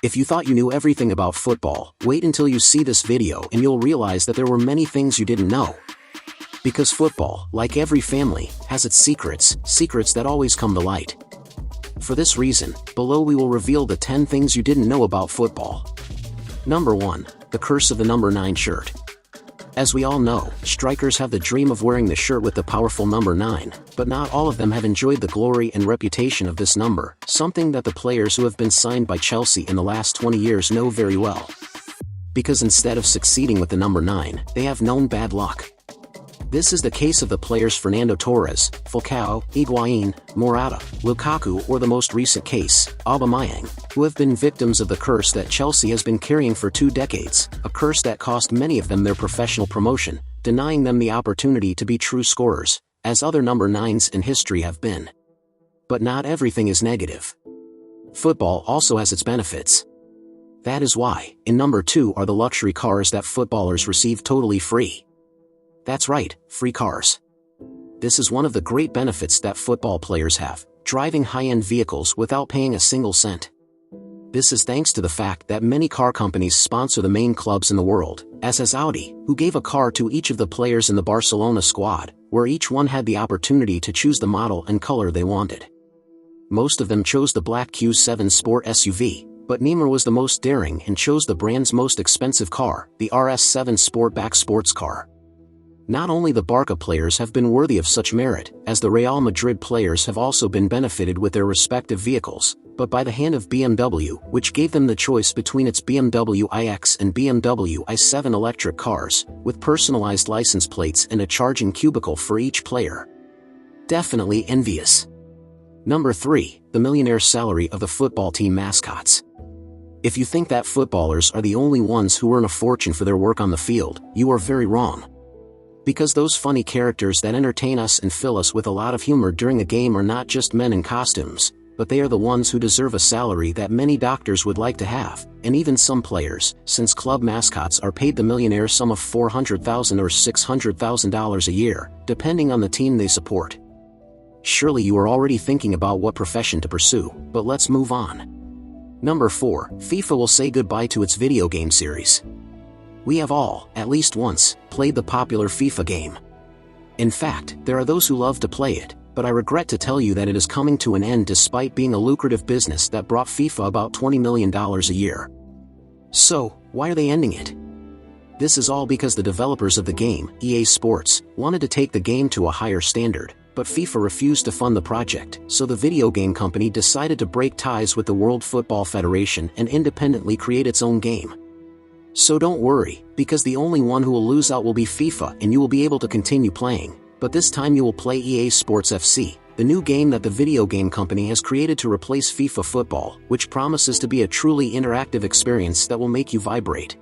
If you thought you knew everything about football, wait until you see this video and you'll realize that there were many things you didn't know. Because football, like every family, has its secrets that always come to light. For this reason, below we will reveal the 10 things you didn't know about football. Number 1. The curse of the number 9 shirt. As we all know, strikers have the dream of wearing the shirt with the powerful number 9, but not all of them have enjoyed the glory and reputation of this number, something that the players who have been signed by Chelsea in the last 20 years know very well. Because instead of succeeding with the number 9, they have known bad luck. This is the case of the players Fernando Torres, Falcao, Higuain, Morata, Lukaku, or the most recent case, Aubameyang, who have been victims of the curse that Chelsea has been carrying for 2 decades, a curse that cost many of them their professional promotion, denying them the opportunity to be true scorers, as other number 9s in history have been. But not everything is negative. Football also has its benefits. That is why, in number 2 are the luxury cars that footballers receive totally free. That's right, free cars. This is one of the great benefits that football players have, driving high-end vehicles without paying a single cent. This is thanks to the fact that many car companies sponsor the main clubs in the world, as has Audi, who gave a car to each of the players in the Barcelona squad, where each one had the opportunity to choose the model and color they wanted. Most of them chose the black Q7 Sport SUV, but Neymar was the most daring and chose the brand's most expensive car, the RS7 Sportback sports car. Not only the Barca players have been worthy of such merit, as the Real Madrid players have also been benefited with their respective vehicles, but by the hand of BMW, which gave them the choice between its BMW iX and BMW i7 electric cars, with personalized license plates and a charging cubicle for each player. Definitely envious. Number 3. The millionaire salary of the football team mascots. If you think that footballers are the only ones who earn a fortune for their work on the field, you are very wrong. Because those funny characters that entertain us and fill us with a lot of humor during a game are not just men in costumes, but they are the ones who deserve a salary that many doctors would like to have, and even some players, since club mascots are paid the millionaire sum of $400,000 or $600,000 a year, depending on the team they support. Surely you are already thinking about what profession to pursue, but let's move on. Number 4. FIFA will say goodbye to its video game series. We have all, at least once, played the popular FIFA game. In fact, there are those who love to play it, but I regret to tell you that it is coming to an end despite being a lucrative business that brought FIFA about $20 million a year. So, why are they ending it? This is all because the developers of the game, EA Sports, wanted to take the game to a higher standard, but FIFA refused to fund the project, so the video game company decided to break ties with the World Football Federation and independently create its own game. So don't worry, because the only one who will lose out will be FIFA and you will be able to continue playing, but this time you will play EA Sports FC, the new game that the video game company has created to replace FIFA Football, which promises to be a truly interactive experience that will make you vibrate.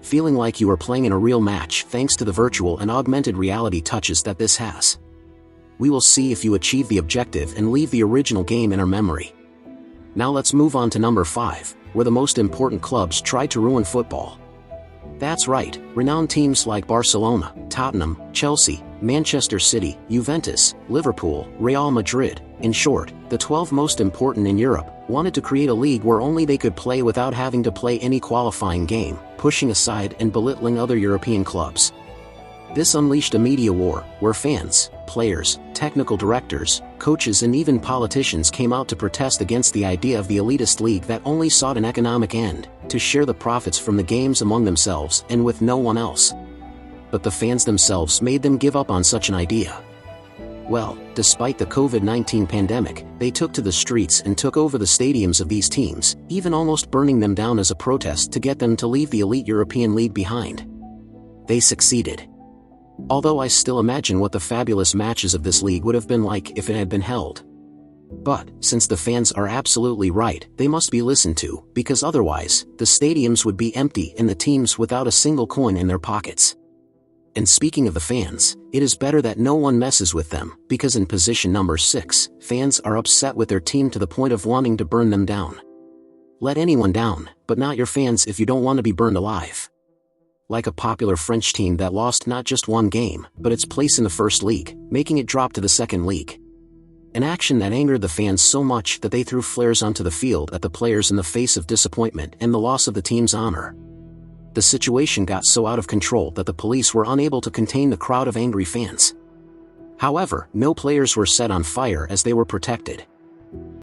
Feeling like you are playing in a real match thanks to the virtual and augmented reality touches that this has. We will see if you achieve the objective and leave the original game in our memory. Now let's move on to number 5. Where the most important clubs tried to ruin football. That's right, renowned teams like Barcelona, Tottenham, Chelsea, Manchester City, Juventus, Liverpool, Real Madrid, in short, the 12 most important in Europe, wanted to create a league where only they could play without having to play any qualifying game, pushing aside and belittling other European clubs. This unleashed a media war, where fans, players, technical directors, coaches and even politicians came out to protest against the idea of the elitist league that only sought an economic end, to share the profits from the games among themselves and with no one else. But the fans themselves made them give up on such an idea. Well, despite the COVID-19 pandemic, they took to the streets and took over the stadiums of these teams, even almost burning them down as a protest to get them to leave the elite European league behind. They succeeded. Although I still imagine what the fabulous matches of this league would have been like if it had been held. But, since the fans are absolutely right, they must be listened to, because otherwise, the stadiums would be empty and the teams without a single coin in their pockets. And speaking of the fans, it is better that no one messes with them, because in position number 6, fans are upset with their team to the point of wanting to burn them down. Let anyone down, but not your fans if you don't want to be burned alive. Like a popular French team that lost not just one game, but its place in the first league, making it drop to the second league. an action that angered the fans so much that they threw flares onto the field at the players in the face of disappointment and the loss of the team's honor. The situation got so out of control that the police were unable to contain the crowd of angry fans. However, no players were set on fire as they were protected.